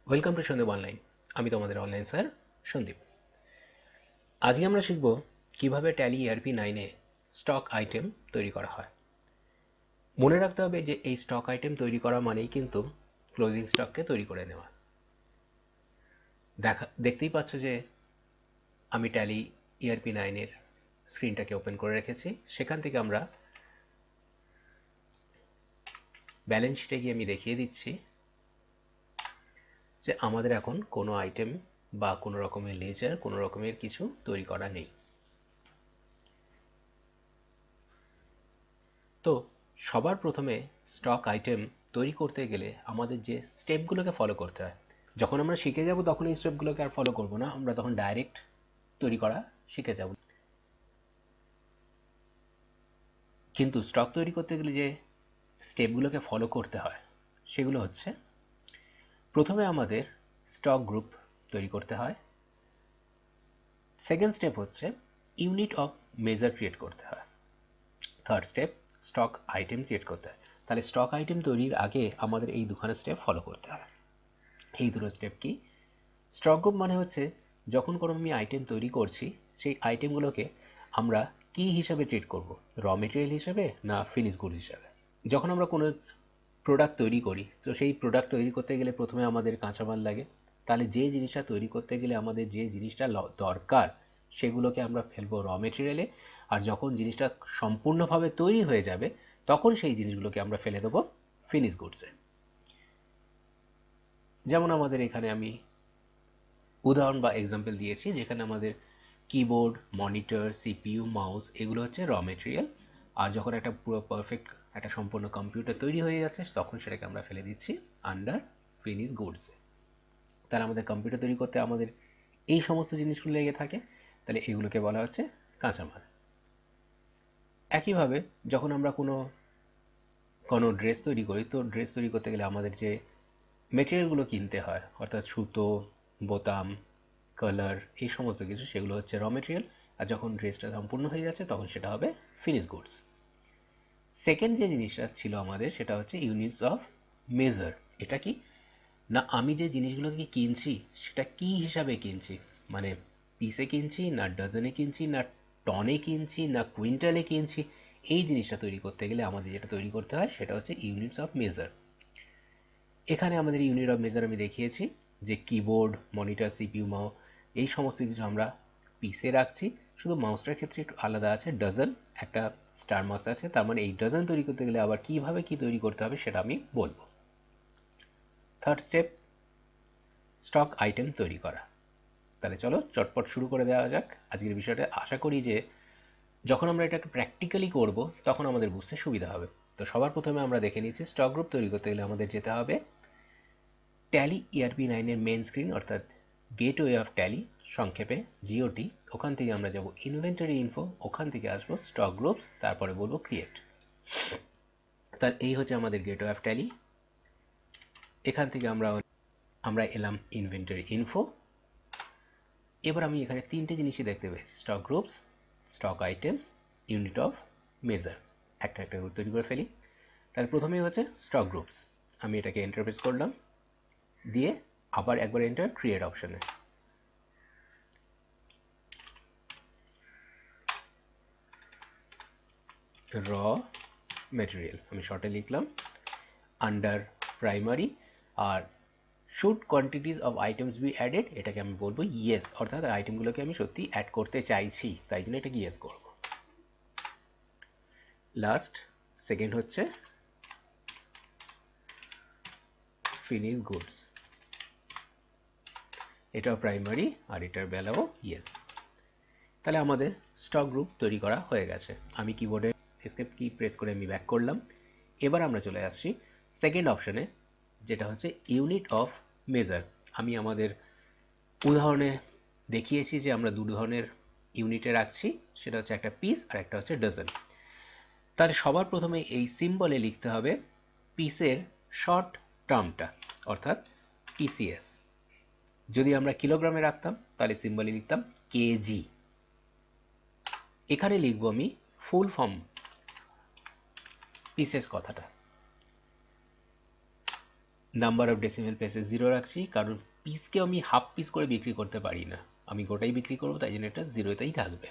Welcome to Sandeep online. আমি তোমাদের online sir Sandeep. আজকে আমরা শিখব কিভাবে ট্যালি ERP9-এ স্টক আইটেম তৈরি করা হয়। মনে রাখতে হবে যে এই স্টক আইটেম তৈরি করা মানেই কিন্তু ক্লোজিং স্টককে তৈরি করে নেওয়া। দেখতেই পাচ্ছ যে আমি ট্যালি ERP9-এর স্ক্রিনটাকে ওপেন করে রেখেছি। সেখান থেকে আমরা ব্যালেন্স শিটে গিয়ে আমি দেখিয়ে দিচ্ছি যে আমাদের এখন কোনো আইটেম বা কোনো রকমের লেজার, কোনো রকমের কিছু তৈরি করা নেই। তো সবার প্রথমে স্টক আইটেম তৈরি করতে গেলে আমাদের যে স্টেপগুলোকে ফলো করতে হয়, যখন আমরা শিখে যাব তখন এই স্টেপগুলোকে আর ফলো করব না, আমরা তখন ডাইরেক্ট তৈরি করা শিখে যাব। কিন্তু স্টক তৈরি করতে গেলে যে স্টেপগুলোকে ফলো করতে হয় সেগুলো হচ্ছে, প্রথমে আমাদের স্টক গ্রুপ তৈরি করতে হয়। সেকেন্ড স্টেপ হচ্ছে ইউনিট অফ মেজার ক্রিয়েট করতে হয়। Third step stock item create করতে হয়। তাহলে স্টক আইটেম তৈরির আগে আমাদের এই দুখানা স্টেপ ফলো করতে হয়। এই দুটো স্টেপ কি? স্টক গ্রুপ মানে হচ্ছে যখন কোনো আমি আইটেম তৈরি করছি, সেই আইটেমগুলোকে আমরা কি হিসাবে ট্রিট করব, র মেটেরিয়াল হিসাবে না ফিনিশ গুড হিসাবে। যখন আমরা কোনো প্রোডাক্ট তৈরি করি, তো সেই প্রোডাক্ট তৈরি করতে গেলে প্রথমে আমাদের কাঁচামাল লাগে। তাহলে যে জিনিসটা তৈরি করতে গেলে আমাদের যে জিনিসটা দরকার সেগুলোকে আমরা ফেলবো র মেটেরিয়ালে, আর যখন জিনিসটা সম্পূর্ণভাবে তৈরি হয়ে যাবে তখন সেই জিনিসগুলোকে আমরা ফেলে দেবো ফিনিশ গুডসে। যেমন আমাদের এখানে আমি উদাহরণ বা এক্সাম্পল দিয়েছি, যেখানে আমাদের কিবোর্ড, মনিটর, সিপিইউ, মাউস এগুলো হচ্ছে র মেটেরিয়াল, আর যখন একটা পুরো পারফেক্ট একটা সম্পূর্ণ কম্পিউটার তৈরি হয়ে যাচ্ছে তখন সেটাকে আমরা ফেলে দিচ্ছি আন্ডার ফিনিশ গুডসে। তাহলে আমাদের কম্পিউটার তৈরি করতে আমাদের এই সমস্ত জিনিসগুলো লেগে থাকে, তাহলে এগুলোকে বলা হচ্ছে কাঁচামাল। একইভাবে যখন আমরা কোনো কোনো ড্রেস তৈরি করি, তো ড্রেস তৈরি করতে গেলে আমাদের যে মেটেরিয়ালগুলো কিনতে হয়, অর্থাৎ সুতো, বোতাম, কালার, এই সমস্ত কিছু, সেগুলো হচ্ছে র মেটেরিয়াল। আর যখন ড্রেসটা সম্পূর্ণ হয়ে যাচ্ছে তখন সেটা হবে ফিনিশ গুডস। সেকেন্ড যে জিনিসটা ছিল আমাদের, সেটা হচ্ছে ইউনিটস অফ মেজার। এটা কি না, আমি যে জিনিসগুলোকে কিনছি সেটা কি হিসাবে কিনছি, মানে পিসে কিনছি না ডজনে কিনছি না টনে কিনছি না কুইন্টালে কিনছি, এই জিনিসটা তৈরি করতে গেলে আমাদের যেটা তৈরি করতে হয় সেটা হচ্ছে ইউনিটস অফ মেজার। এখানে আমাদের ইউনিট অফ মেজার আমি দেখিয়েছি যে কিবোর্ড, মনিটর, সিপিইউ, মাউস এই সমস্ত কিছু আমরা পিসে রাখছি। শুধু মাউসটার ক্ষেত্রে একটু আলাদা আছে, ডজন একটা স্টার মার্কস আছে, তার মানে এই ডজন তৈরি করতে গেলে আবার কিভাবে কি তৈরি করতে হবে সেটা আমি বলবো। থার্ড স্টেপ স্টক আইটেম তৈরি করা। তাহলে চলো চটপট শুরু করে দেওয়া যাক আজকের বিষয়টা। আশা করি যে যখন আমরা এটাকে প্র্যাকটিক্যালি করব তখন আমাদের বুঝতে সুবিধা হবে। তো সবার প্রথমে আমরা দেখে নিচ্ছি স্টক গ্রুপ তৈরি করতে গেলে আমাদের যেতে হবে ট্যালি ERP9 এর মেন স্ক্রিন, অর্থাৎ গেটওয়ে অফ ট্যালি, সংক্ষেপে জিওটি। ওখান থেকে আমরা যাব ইনভেন্টরি ইনফো, ওখান থেকে আসবো স্টক গ্রুপস, তারপরে বলবো ক্রিয়েট। তার এই হচ্ছে আমাদের গেটওয়ে অফ ট্যালি। এখান থেকে আমরা এলাম ইনভেন্টরি ইনফো। এবার আমি এখানে তিনটে জিনিসই দেখতে পেয়েছি, stock groups, stock items, unit of measure. একটা একটা করে তৈরি করে ফেলি। তাহলে প্রথমেই হচ্ছে স্টক গ্রুপস, আমি এটাকে এন্টারপ্রেস করলাম, দিয়ে আবার একবার এন্টার ক্রিয়েট অপশনে। র মেটেরিয়াল আমি শর্টে লিখলাম, আন্ডার প্রাইমারি, আর should quantities of items be added, এটাকে আমি বলবো ইয়েস, অর্থাৎ আইটেমগুলোকে আমি সত্যি অ্যাড করতে চাইছি, তাই জন্য এটাকে ইয়েস করবো। লাস্ট সেকেন্ড হচ্ছে ফিনিশ গুডস, এটাও প্রাইমারি আর এটার বেলাও ইয়েস। তাহলে আমাদের স্টক গ্রুপ তৈরি করা হয়ে গেছে। আমি কিবোর্ডে এসকেপ কি প্রেস করে আমি ব্যাক করলাম। এবার আমরা চলে আসছি সেকেন্ড অপশনে, যেটা হচ্ছে ইউনিট অফ মেজার। আমি আমাদের উদাহরণে দেখিয়েছি যে আমরা দু ধরনের ইউনিটে রাখছি, সেটা হচ্ছে একটা পিস আর একটা হচ্ছে ডজন। তাহলে সবার প্রথমে এই সিম্বলে লিখতে হবে পিসের শর্ট টার্মটা, অর্থাৎ পিসিএস। যদি আমরা কিলোগ্রামে রাখতাম তাহলে সিম্বলে লিখতাম কেজি। এখানে লিখবো আমি ফুল ফর্ম পিসেস কথাটা। নাম্বার অফ ডেসিমেল প্লেসে 0 রাখছি, কারণ পিসকে আমি হাফ পিস করে বিক্রি করতে পারি না, আমি গোটাই বিক্রি করবো, তাই জন্য এটা 0তেই থাকবে।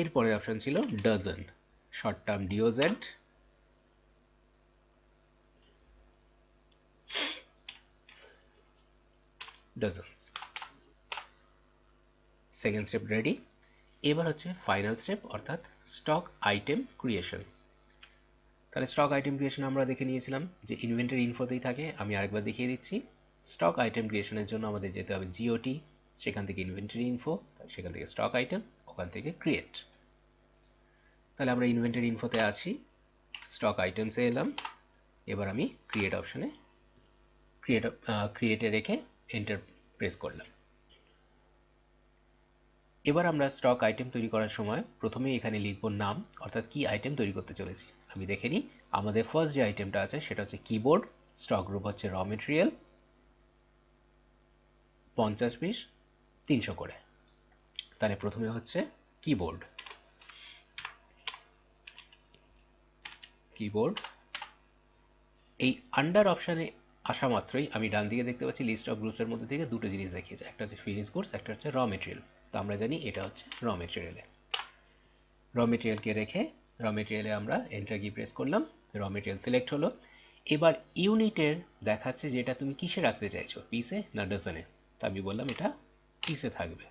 এরপরের অপশন ছিল dozen, short term DOZ, dozens. Second step ready. এবার হচ্ছে ফাইনাল স্টেপ, অর্থাৎ স্টক আইটেম ক্রিয়েশন। তাহলে স্টক আইটেম ক্রিয়েশন আমরা দেখে নিয়েছিলাম যে ইনভেন্টরি ইনফোতেই থাকে। আমি আরেকবার দেখিয়ে দিচ্ছি। স্টক আইটেম ক্রিয়েশনের জন্য আমাদের যেতে হবে জিওটি, সেখান থেকে ইনভেন্টরি ইনফো, সেখান থেকে স্টক আইটেম, ওখান থেকে ক্রিয়েট। তাহলে আমরা ইনভেন্টরি ইনফোতে আছি, স্টক আইটেমসে এলাম। এবার আমি ক্রিয়েট অপশনে ক্রিয়েটে রেখে এন্টার প্রেস করলাম। এবার আমরা স্টক আইটেম তৈরি করার সময় প্রথমেই এখানে লিখব নাম, অর্থাৎ কি আইটেম তৈরি করতে চলেছি। আমি দেখে নিই, আমাদের ফার্স্ট যে আইটেমটা আছে সেটা হচ্ছে কিবোর্ড, স্টক গ্রুপ হচ্ছে র মেটেরিয়াল, 50 পিস 300 করে। তাহলে প্রথমে হচ্ছে কিবোর্ড। কিবোর্ড এই আন্ডার অপশানে আসা মাত্রই আমি ডান দিকে দেখতে পাচ্ছি লিস্ট অফ গ্রুপসের মধ্যে থেকে দুটো জিনিস দেখিয়েছে, একটা হচ্ছে ফিনিশ গুডস, একটা হচ্ছে র মেটেরিয়াল। তো আমরা জানি এটা হচ্ছে র মেটেরিয়ালে। র মেটেরিয়ালকে রেখে র মেটেরিয়ালে আমরা এন্টার কি প্রেস করলাম, র মেটেরিয়াল সিলেক্ট হলো। এবার ইউনিটের দেখাচ্ছে যে এটা তুমি কিসে রাখতে চাইছো, পিসে না ডজনে। তা আমি বললাম এটা পিসে থাকবে।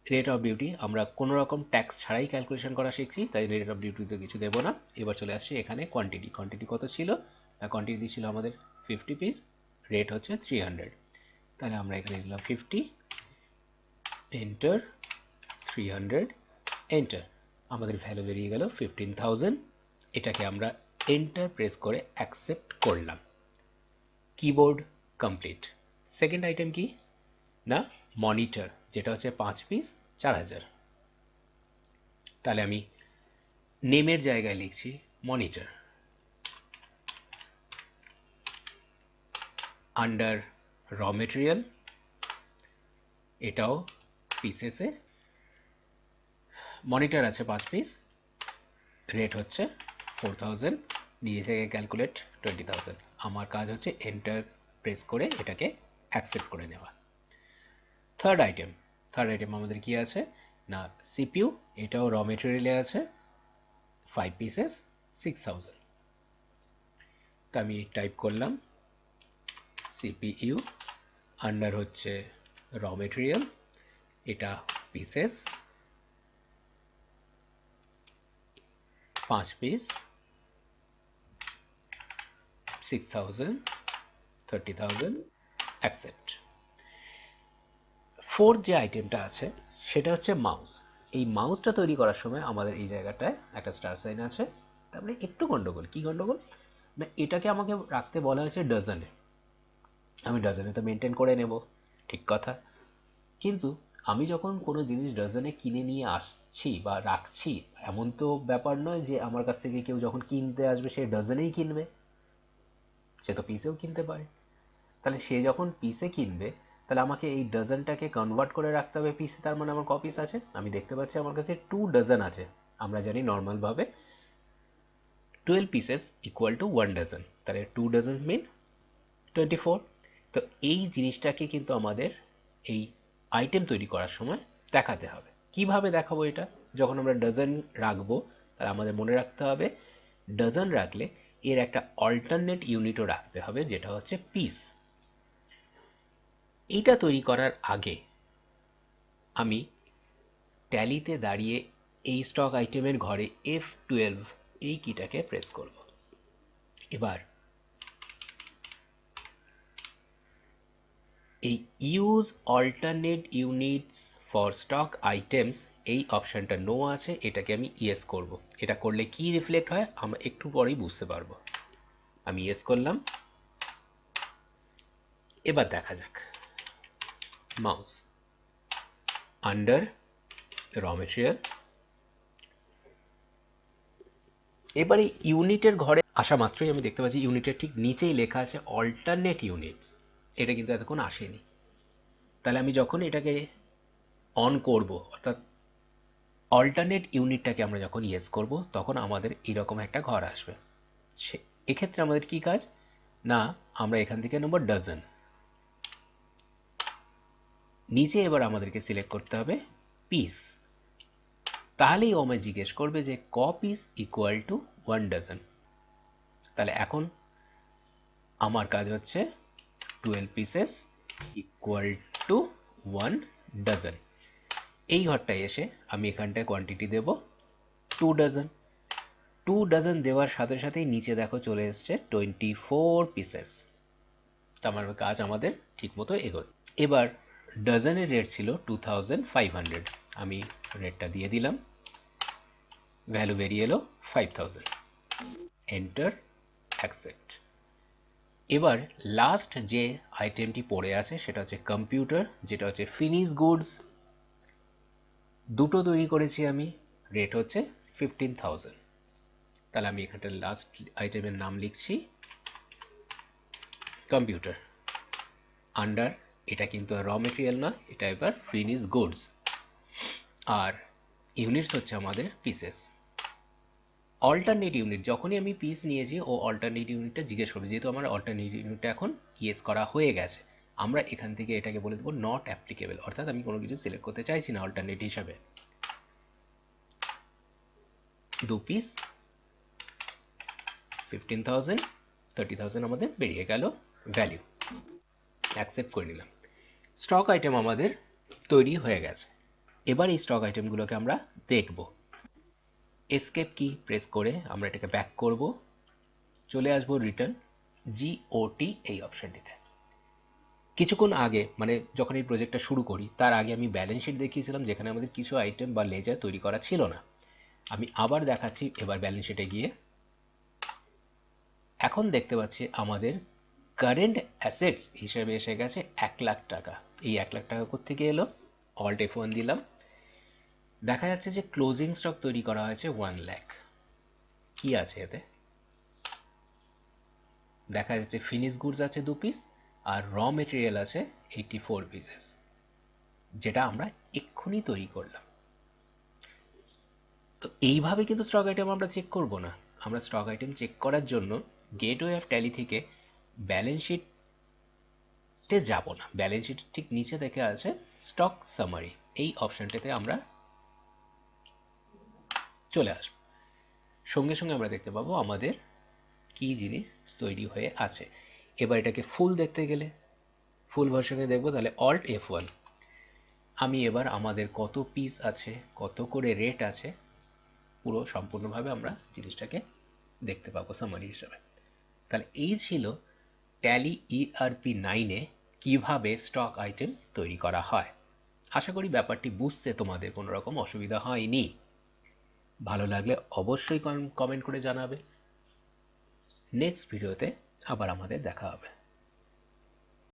রেট অফ ডিউটি আমরা কোনো রকম ট্যাক্স ছাড়াই ক্যালকুলেশন করা শিখছি, তাই রেট অফ ডিউটিতে কিছু দেবো না। এবার চলে আসছি এখানে কোয়ান্টিটি। কোয়ান্টিটি কত ছিল, কোয়ান্টিটি ছিল আমাদের 50 পিস, রেট হচ্ছে 300। তাহলে আমরা এখানে দিলাম 50, এন্টার, 300, এন্টার। আমাদের ভ্যালু বেরিয়ে গেল 15,000। এটাকে আমরা এন্টার প্রেস করে অ্যাকসেপ্ট করলাম। Keyboard complete. সেকেন্ড আইটেম কি না, মনিটর, যেটা হচ্ছে 5 পিস 4000। তাহলে আমি নেমের জায়গায় লিখছি মনিটর, আন্ডার র মেটেরিয়াল, এটাও পিসেসে, মনিটর আছে 5 পিস, রেট হচ্ছে 4000, নিজে থেকে ক্যালকুলেট 20,000। আমার কাজ হচ্ছে এন্টার প্রেস করে এটাকে অ্যাকসেপ্ট করে নেওয়া। থার্ড আইটেম আমাদের কি আছে না, সিপিইউ, এটাও র মেটেরিয়ালে আছে, 5 পিসেস 6000। তা আমি টাইপ করলাম সিপিইউ, আন্ডার হচ্ছে র মেটেরিয়াল, এটা পিসেস 5 পিস 6000, 30,000, অ্যাকসেপ্ট। ফোর্থ যে আইটেমটা আছে সেটা হচ্ছে মাউস। এই মাউসটা তৈরি করার সময় আমাদের এই জায়গাটায় একটা স্টার সাইন আছে, তারপরে একটু গন্ডগোল। কি গন্ডগোল না, এটাকে আমাকে রাখতে বলা হয়েছে ডজনে, আমি ডজনে তো মেনটেন করে নেব, ঠিক কথা। কিন্তু আমি যখন কোনো জিনিস ডজনে কিনে নিয়ে আসছি বা রাখছি, এমন তো ব্যাপার নয় যে আমার কাছ থেকে কেউ যখন কিনতে আসবে সে ডজনেই কিনবে, সে তো পিসেও কিনতে পারে। তাহলে সে যখন পিসে কিনবে, তাহলে আমাকে এই ডজনটাকে কনভার্ট করে রাখতে হবে পিসে। তার মানে আমার ক পিস আছে, আমি দেখতে পাচ্ছি আমার কাছে 2 ডজন আছে। আমরা জানি নর্মালভাবে 12 পিসেস ইকুয়াল টু 1 ডজন, তাহলে 2 ডজন মিন 24। তো এই জিনিসটাকে কিন্তু আমাদের এই আইটেম তৈরি করার সময় দেখাতে হবে। কিভাবে দেখাবো এটা, যখন আমরা ডজন রাখবো তাহলে আমাদের মনে রাখতে হবে ডজন রাখলে এর একটা অল্টারনেট ইউনিটও রাখতে হবে, যেটা হচ্ছে পিস। এইটা তৈরি করার আগে আমি ট্যালিতে দাঁড়িয়ে এই স্টক আইটেমের ঘরে F12 এই কিটাকে প্রেস করব। এবার এই use alternate units for stock items এই অপশানটা নো আছে, এটাকে আমি ইয়েস করব। এটা করলে কি রিফ্লেক্ট হয় আমরা একটু পরেই বুঝতে পারবো। আমি ইয়েস করলাম। এবার দেখা যাক মাউস আন্ডার র মেটেরিয়াল। এবারে ইউনিটের ঘরে আসা মাত্রই আমি দেখতে পাচ্ছি ইউনিটের ঠিক নিচেই লেখা আছে অল্টারনেট ইউনিটস, এটা কিন্তু এতক্ষণ আসেনি। তাহলে আমি যখন এটাকে অন করব, অর্থাৎ অল্টারনেট ইউনিটটাকে আমরা যখন ইয়েস করব, তখন আমাদের এরকম একটা ঘর আসবে। এক্ষেত্রে আমাদের কি কাজ, না আমরা এখান থেকে নেব ডজন, নিচে এবার আমাদেরকে সিলেক্ট করতে হবে পিস, তাহলেই ও আমায় জিজ্ঞেস করবে যে ক পিস ইকুয়াল টু 1 ডজন। তাহলে এখন আমার কাজ হচ্ছে 12 পিসেস ইকুয়াল টু 1 ডজন। এই ঘরটায় এসে আমি এখানটায় কোয়ান্টিটি দেব 2 ডজন। 2 ডজন দেওয়ার সাথে সাথেই নিচে দেখো চলে এসছে 24 পিসেস। তার কাজ আমাদের ঠিক মতো এগোচ্ছে। এবার ডজনের রেট ছিল 2500, আমি রেটটা দিয়ে দিলাম, ভ্যালু বেরিয়ে এলো 5000, এন্টার, অ্যাকসেপ্ট। এবার লাস্ট যে আইটেমটি পড়ে আছে সেটা হচ্ছে কম্পিউটার, যেটা হচ্ছে ফিনিশ গুডস। দুটো তৈরি করেছি আমি, রেট হচ্ছে 15000। তাহলে আমি এখানটা লাস্ট আইটেমের নাম লিখছি কম্পিউটার, আন্ডার, এটা কিন্তু র মেটেরিয়াল না, এটা এবার ফিনিশ গুডস, আর ইউনিটস হচ্ছে আমাদের পিসেস। অল্টারনেট ইউনিট, যখনই আমি পিস নিয়েছি ও অল্টারনেট ইউনিটটা জিজ্ঞেস করবে, যেহেতু আমার অল্টারনেট ইউনিটটা এখন ইয়েস করা হয়ে গেছে, আমরা এখান থেকে এটাকে বলে দেবো নট অ্যাপ্লিকেবল, অর্থাৎ আমি কোনো কিছু সিলেক্ট করতে চাইছি না অল্টারনেট হিসাবে। 2 পিস 15000, 30000 আমাদের বেরিয়ে গেল ভ্যালু, অ্যাকসেপ্ট করে নিলাম। স্টক আইটেম আমাদের তৈরি হয়ে গেছে। এবার এই স্টক আইটেমগুলোকে আমরা দেখব। এসকেপ কি প্রেস করে আমরা এটাকে ব্যাক করব, চলে আসবো রিটার্ন জিওটি এই অপশনটিতে। কিছুক্ষণ আগে মানে যখন এই প্রজেক্টটা শুরু করি তার আগে আমি ব্যালেন্স শিট দেখিয়েছিলাম যেখানে আমাদের কিছু আইটেম বা লেজার তৈরি করা ছিল না। আমি আবার দেখাচ্ছি এবার ব্যালেন্স শিটে গিয়ে। এখন দেখতে পাচ্ছি আমাদের কারেন্ট অ্যাসেটস হিসেবে এসে গেছে 1,00,000 টাকা। এই 1,00,000 টাকা কোত্থেকে এলো, অল্ট F1 দিলাম, দেখা যাচ্ছে যে ক্লোজিং স্টক তৈরি করা হয়েছে 1,00,000। কি আছে এতে, দেখা যাচ্ছে ফিনিশ গুডস আছে 2 পিস আর র মেটেরিয়াল আছে 84 পিসেস, যেটা আমরা এক্ষুনি তৈরি করলাম। তো এইভাবে কিন্তু স্টক আইটেম আমরা চেক করব না। আমরা স্টক আইটেম চেক করার জন্য গেটওয়ে অফ ট্যালি থেকে ব্যালেন্স শিটে যাব না, ব্যালেন্স শিট ঠিক নিচে দেখে আছে স্টক সামারি, এই অপশনটাতে আমরা চলে আসব। সঙ্গে সঙ্গে আমরা দেখতে পাবো আমাদের কি জিনিস তৈরি হয়ে আছে। এবার এটাকে ফুল দেখতে গেলে ফুল ভার্সনে দেখবো, তাহলে অল্ট F1। আমি এবার আমাদের কত পিস আছে, কত করে রেট আছে, পুরো সম্পূর্ণভাবে আমরা জিনিসটাকে দেখতে পাবো সামারি হিসাবে। তাহলে এই ছিল ট্যালি ERP9-এ কিভাবে স্টক আইটেম তৈরি করা হয়। আশা করি ব্যাপারটি বুঝতে তোমাদের কোনো রকম অসুবিধা হয়নি। ভালো লাগলে অবশ্যই কমেন্ট করে জানাবে। নেক্সট ভিডিওতে আবার আমাদের দেখা হবে।